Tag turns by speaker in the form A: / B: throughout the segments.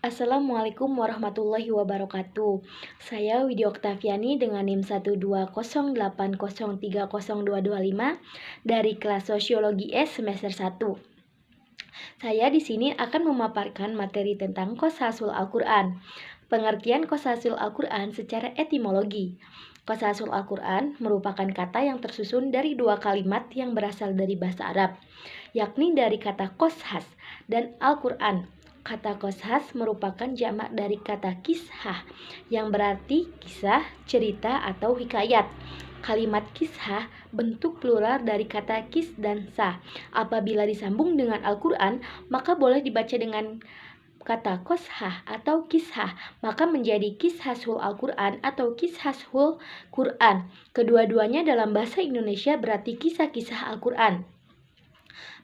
A: Assalamualaikum warahmatullahi wabarakatuh. Saya Widya Oktaviani dengan NIM 12080303225 dari kelas Sosiologi S semester 1. Saya di sini akan memaparkan materi tentang Qosasul Al-Qur'an. Pengertian Qosasul Al-Qur'an secara etimologi. Qosasul Al-Qur'an merupakan kata yang tersusun dari dua kalimat yang berasal dari bahasa Arab, yakni dari kata qoshas dan Al-Qur'an. Kata qoshas merupakan jamak dari kata kisah yang berarti kisah, cerita, atau hikayat. Kalimat kisah bentuk plural dari kata kis dan sah. Apabila disambung dengan Al-Qur'an, maka boleh dibaca dengan kata qoshah atau kisah, maka menjadi kishasul Al-Qur'an atau kishasul Qur'an. Kedua-duanya dalam bahasa Indonesia berarti kisah-kisah Al-Qur'an.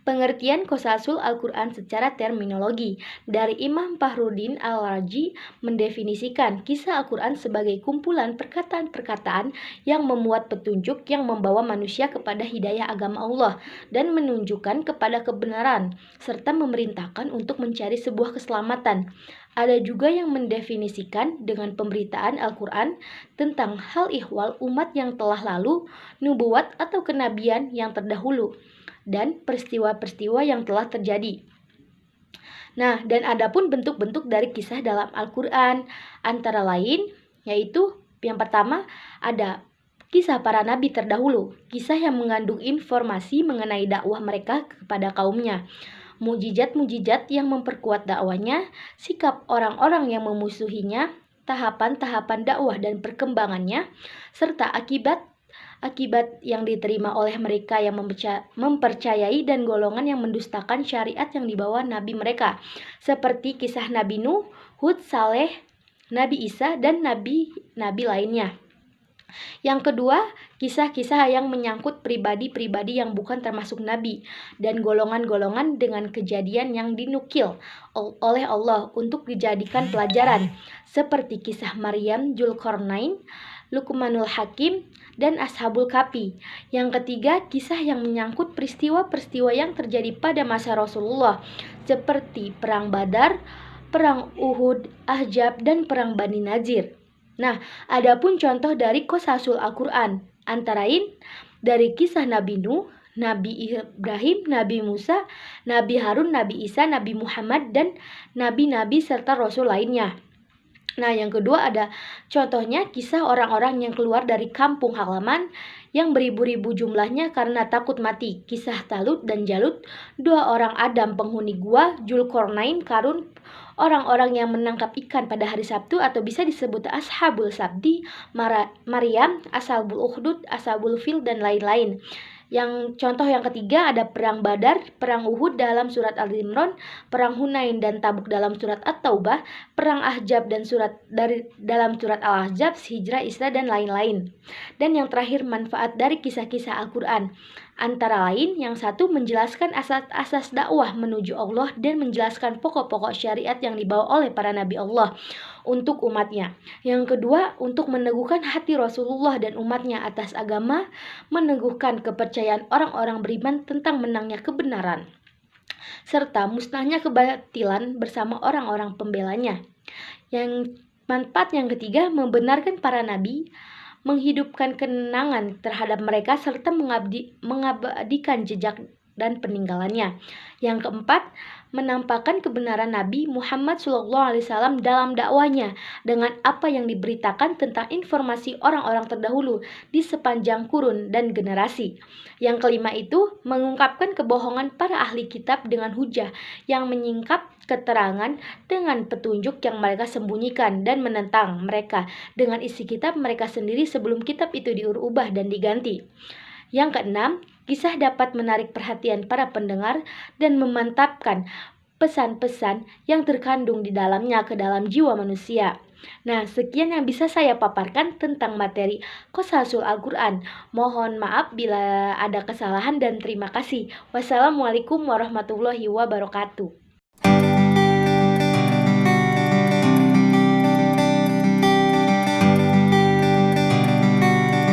A: Pengertian Qosasul Al-Qur'an secara terminologi. Dari Imam Fakhruddin Al-Razi mendefinisikan kisah Al-Qur'an sebagai kumpulan perkataan-perkataan yang memuat petunjuk yang membawa manusia kepada hidayah agama Allah dan menunjukkan kepada kebenaran, serta memerintahkan untuk mencari sebuah keselamatan. Ada juga yang mendefinisikan dengan pemberitaan Al-Qur'an tentang hal ihwal umat yang telah lalu, nubuat atau kenabian yang terdahulu, dan peristiwa-peristiwa yang telah terjadi. Nah, dan adapun bentuk-bentuk dari kisah dalam Al-Qur'an antara lain yaitu yang pertama ada kisah para nabi terdahulu, kisah yang mengandung informasi mengenai dakwah mereka kepada kaumnya, mujizat-mujizat yang memperkuat dakwahnya, sikap orang-orang yang memusuhinya, tahapan-tahapan dakwah dan perkembangannya, serta akibat yang diterima oleh mereka yang mempercayai dan golongan yang mendustakan syariat yang dibawa nabi mereka, seperti kisah Nabi Nuh, Hud, Saleh, Nabi Isa, dan nabi-nabi lainnya. Yang kedua, kisah-kisah yang menyangkut pribadi-pribadi yang bukan termasuk nabi dan golongan-golongan dengan kejadian yang dinukil oleh Allah untuk dijadikan pelajaran, seperti kisah Maryam, Dzulqarnain, Luqmanul Hakim, dan Ashabul Kahfi. Yang ketiga, kisah yang menyangkut peristiwa-peristiwa yang terjadi pada masa Rasulullah, seperti Perang Badar, Perang Uhud, Ahzab, dan Perang Bani Nazir. Nah, adapun contoh dari Qosasul Al-Qur'an antara lain dari kisah Nabi Nuh, Nabi Ibrahim, Nabi Musa, Nabi Harun, Nabi Isa, Nabi Muhammad, dan nabi-nabi serta rasul lainnya. Nah, yang kedua ada contohnya kisah orang-orang yang keluar dari kampung halaman yang beribu-ribu jumlahnya karena takut mati. Kisah Talut dan Jalut, dua orang Adam penghuni gua, Dzulqarnain, Karun, orang-orang yang menangkap ikan pada hari Sabtu atau bisa disebut Ashabul Sabdi, Maryam, Ashabul Ukhdud, Ashabul Fil, dan lain-lain. Yang contoh yang ketiga ada Perang Badar, Perang Uhud dalam surat Al-Imran, Perang Hunain dan Tabuk dalam surat At-Taubah, Perang Ahzab dan dalam surat Al-Ahzab, Hijrah, Isra, dan lain-lain. Dan yang terakhir manfaat dari kisah-kisah Al-Qur'an. Antara lain, yang satu menjelaskan asas-asas dakwah menuju Allah dan menjelaskan pokok-pokok syariat yang dibawa oleh para nabi Allah untuk umatnya. Yang kedua, untuk meneguhkan hati Rasulullah dan umatnya atas agama, meneguhkan kepercayaan orang-orang beriman tentang menangnya kebenaran, serta musnahnya kebatilan bersama orang-orang pembelanya. Yang manfaat yang ketiga, membenarkan para nabi, menghidupkan kenangan terhadap mereka, serta mengabadikan jejak dan peninggalannya. Yang keempat, menampakkan kebenaran Nabi Muhammad SAW dalam dakwanya dengan apa yang diberitakan tentang informasi orang-orang terdahulu di sepanjang kurun dan generasi. Yang kelima itu, mengungkapkan kebohongan para ahli kitab dengan hujah yang menyingkap keterangan dengan petunjuk yang mereka sembunyikan dan menentang mereka dengan isi kitab mereka sendiri sebelum kitab itu diubah dan diganti. Yang keenam, kisah dapat menarik perhatian para pendengar dan memantapkan pesan-pesan yang terkandung di dalamnya ke dalam jiwa manusia. Nah, sekian yang bisa saya paparkan tentang materi Qosasul Al-Qur'an. Mohon maaf bila ada kesalahan dan terima kasih. Wassalamualaikum warahmatullahi wabarakatuh.